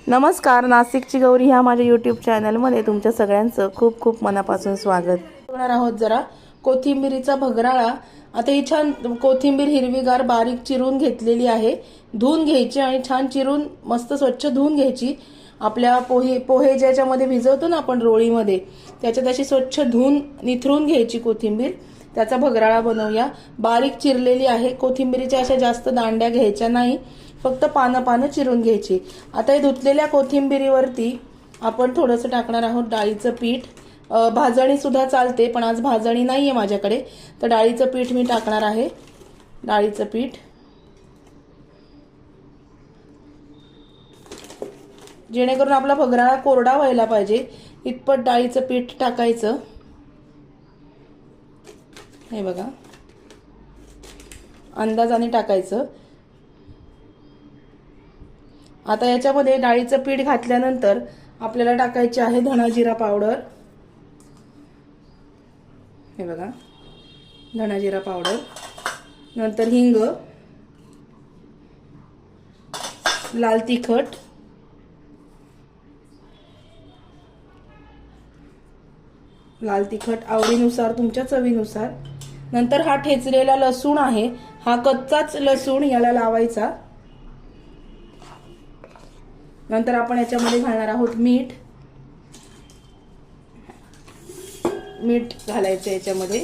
नमस्कार, नाशिकची गौरी ह्या माझ्या यूट्यूब चॅनलमध्ये तुमच्या सगळ्यांचं खूप खूप मनापासून स्वागत करणार आहोत। जरा कोथिंबीरीचा भगराळा। आता ही छान कोथिंबीर हिरवीगार बारीक चिरून घेतलेली आहे। धुवून घ्यायची आणि छान चिरून मस्त स्वच्छ धुवून घ्यायची। आपल्या पोहे ज्याच्यामध्ये भिजवतो ना आपण रोळीमध्ये, त्याच्यात अशी स्वच्छ धुवून निथरून घ्यायची कोथिंबीर। त्याचा भगराळा बनवूया। बारीक चिरलेली आहे कोथिंबीरीच्या, अशा जास्त दांड्या घ्यायच्या नाही, फक्त पानं चिरून घ्यायची। आता हे धुतलेल्या कोथिंबीरीवरती आपण थोडंसं टाकणार आहोत डाळीचं पीठ। भाजणी सुद्धा चालते, पण आज भाजणी नाहीये माझ्याकडे, तर डाळीचं पीठ मी टाकणार आहे। डाळीचं पीठ जेणेकरून आपला भगराळा कोरडा व्हायला पाहिजे इतपत डाळीचं पीठ टाकायचं। हे बघा, अंदाजाने टाकायचं। आता याच्यामध्ये डाळीचं पीठ घातल्यानंतर आपल्याला टाकायचे आहे धना जिरा पावडर। हे बघा, धना जिरा पावडर, नंतर हिंग, लाल तिखट, आवडीनुसार, तुमच्या चवीनुसार। नंतर हा ठेचलेला लसूण आहे, हा कच्चाच लसूण याला लावायचा। नंतर आपण याच्यामध्ये घालणार आहोत मीठ घालायचं याच्यामध्ये।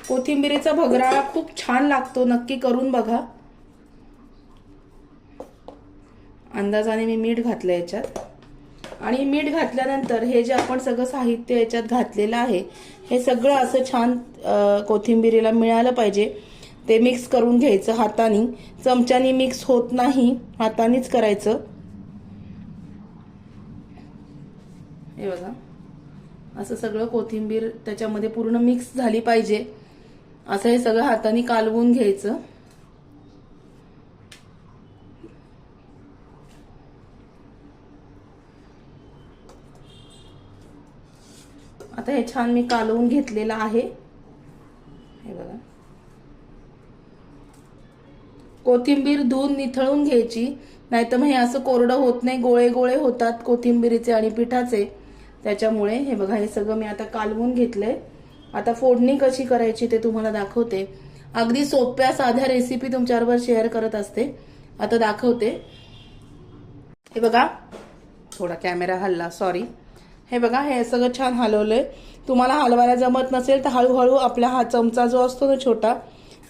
कोथिंबीरीचा भगराळा खूप छान लागतो, नक्की करून बघा। अंदाजाने मी मीठ घातलं याच्यात, आणि मीठ घातल्यानंतर हे जे आपण सगळं साहित्य याच्यात घातलेलं आहे, हे सगळं असं छान कोथिंबीरीला मिळालं पाहिजे। ते मिक्स करून घ्यायचं हाताने, चमच्याने मिक्स होत नाही, हातानेच करायचं। हे बघा, असं सगळं कोथिंबीर त्याच्यामध्ये पूर्ण मिक्स झाली पाहिजे, असं हे सगळं हाताने कालवून घ्यायचं। आता हे छान मी कालवून घेतलेलं आहे। हे बघा, कोथिंबीर धुवून निथळून घ्यायची, नाहीतर मग हे असं कोरडं होत नाही, गोळे गोळे होतात कोथिंबीरीचे आणि पिठाचे, त्याच्यामुळे। हे बघा, हे सगळं मी आता कालवून घेतलंय। आता फोडणी कशी करायची ते तुम्हाला दाखवते। अगदी सोप्या साध्या रेसिपी तुमच्याबरोबर शेअर करत असते, आता दाखवते। हे बघा, थोडा कॅमेरा हल्ला, सॉरी। हे बघा, हे सगळं छान हलवलंय। तुम्हाला हलवायला जमत नसेल तर हळूहळू आपला हा चमचा जो असतो ना छोटा,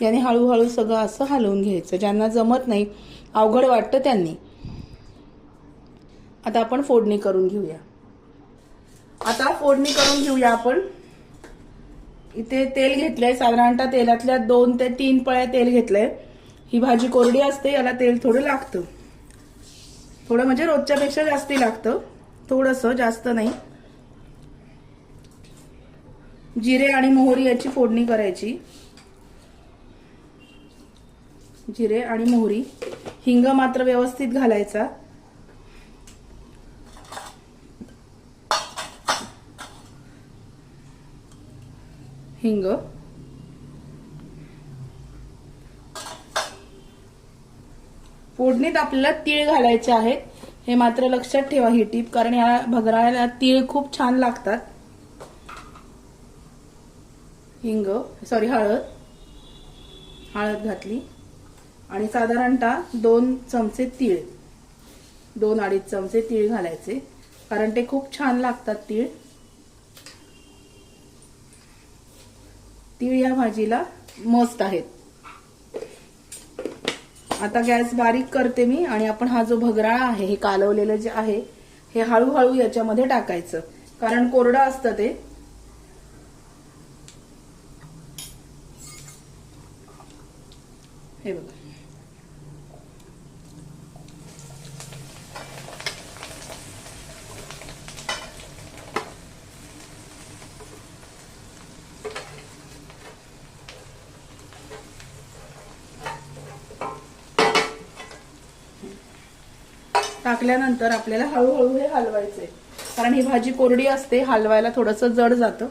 याने हळूहळू सगळं असं हलवून घ्यायचं। ज्यांना जमत नाही, अवघड वाटतं त्यांनी। आता आपण फोडणी करून घेऊया। आपण इथे तेल घेतलंय, साधारणतः तेलातल्या 2 ते 3 पळ्या तेल घेतलंय। ही भाजी कोरडी असते, याला तेल थोडं लागतं, थोडं म्हणजे रोजच्या पेक्षा जास्ती लागतं, थोडंसं, जास्त नाही। जिरे आणि मोहरी याची फोडणी करायची। जिरे आणि मोहरी, हिंग मात्र व्यवस्थित घालायचा। हिंग, फोडणीत आपल्याला तीळ घालायचे आहेत, हे मात्र लक्षात ठेवा ही टीप, कारण या भगराळ्याला तीळ खूप छान लागतात। हळद घातली, आणि साधारणतः 2 चमचे तीळ, 2-2.5 चमचे तीळ घालायचे, कारण ते खूप छान लागतात तीळ। तीळ या भाजीला मस्त आहेत। आता गॅस बारीक करते मी, आणि आपण हा जो भगराळा आहे, हे कालवलेलं जे आहे, हे हळूहळू याच्यामध्ये टाकायचं, कारण कोरडं असतं ते। हे बघा, टाकल्यानंतर आपल्याला हळूहळू हे हलवायचे, कारण ही भाजी कोरडी असते, हलवायला थोडंसं जड जातं।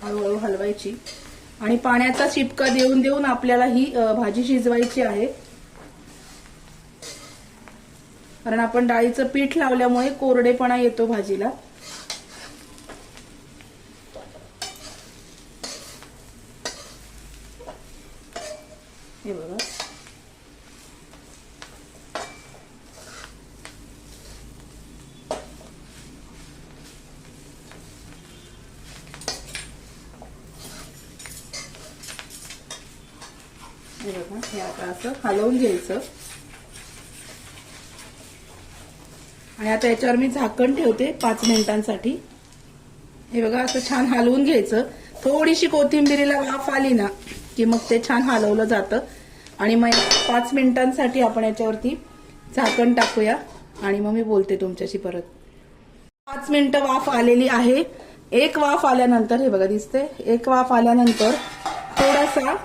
हळूहळू हलवायची आणि पाण्याचा शिपका देऊन देऊन आपल्याला ही भाजी शिजवायची आहे. कारण आपण डाळीचं पीठ लावल्यामुळे कोरडेपणा येतो भाजीला. हे बघा, हे आता असं हलवून घ्यायचं आणि आता याच्यावर मी झाकण ठेवते 5 मिनिटांसाठी. हे बघा, असं छान हलवून घ्यायचं. थोडीशी कोथिंबीरीला वाफ आली ना की मग ते छान हलवलं जातं आणि मग 5 मिनिटांसाठी आपण याच्यावरती झाकण टाकूया आणि मग मी बोलते तुमच्याशी परत. 5 मिनिटं वाफ आलेली आहे. एक वाफ आल्यानंतर हे बघा दिसते, एक वाफ आल्यानंतर थोडासा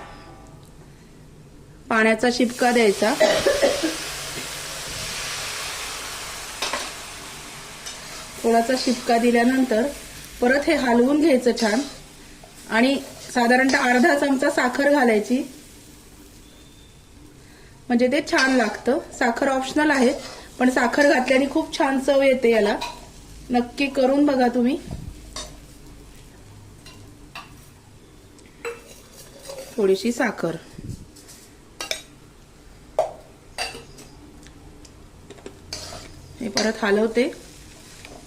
पाण्याचा शिपका द्यायचा. थोडासा शिपका दिल्यानंतर परत हे हलवून घ्यायचं छान आणि साधारणतः अर्धा चमचा साखर घालायची, म्हणजे ते छान लागतं. साखर ऑप्शनल आहे, पण साखर घातल्याने खूप छान चव येते याला. नक्की करून बघा तुम्ही. थोडीशी साखर, हे परत हलवते.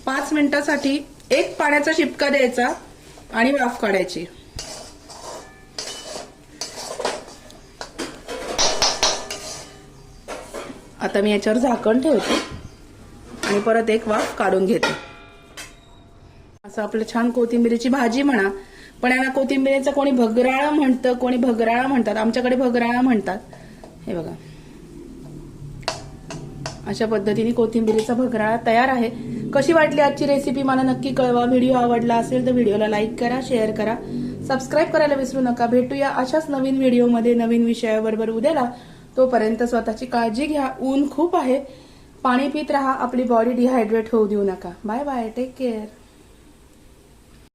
5 मिनिटासाठी एक पाण्याचा शिपका द्यायचा आणि वाफ काढायची. आता मी याच्यावर झाकण ठेवते आणि परत एक वाफ काढून घेते. असं आपलं छान कोथिंबीरीची भाजी म्हणा, पण याला कोथिंबीरीचं कोणी भगराळा म्हणतं, कोणी भगराळा म्हणतात. आमच्याकडे भगराळा म्हणतात. हे बघा, अशा पद्धतीने कोथिंबीरीचा भगराळा तयार आहे. कशी वाटली आजची रेसिपी मला नक्की कळवा. व्हिडिओ आवडला असेल तर व्हिडिओला लाईक करा, शेअर करा, सबस्क्राईब करायला विसरू नका. भेटूया अशाच नवीन व्हिडिओमध्ये नवीन विषयाबरोबर उद्याला. तोपर्यंत स्वतःची काळजी घ्या. ऊन खूप आहे. पाणी पित राहा. आपली बॉडी डिहायड्रेट होऊ देऊ नका. Bye bye, take care.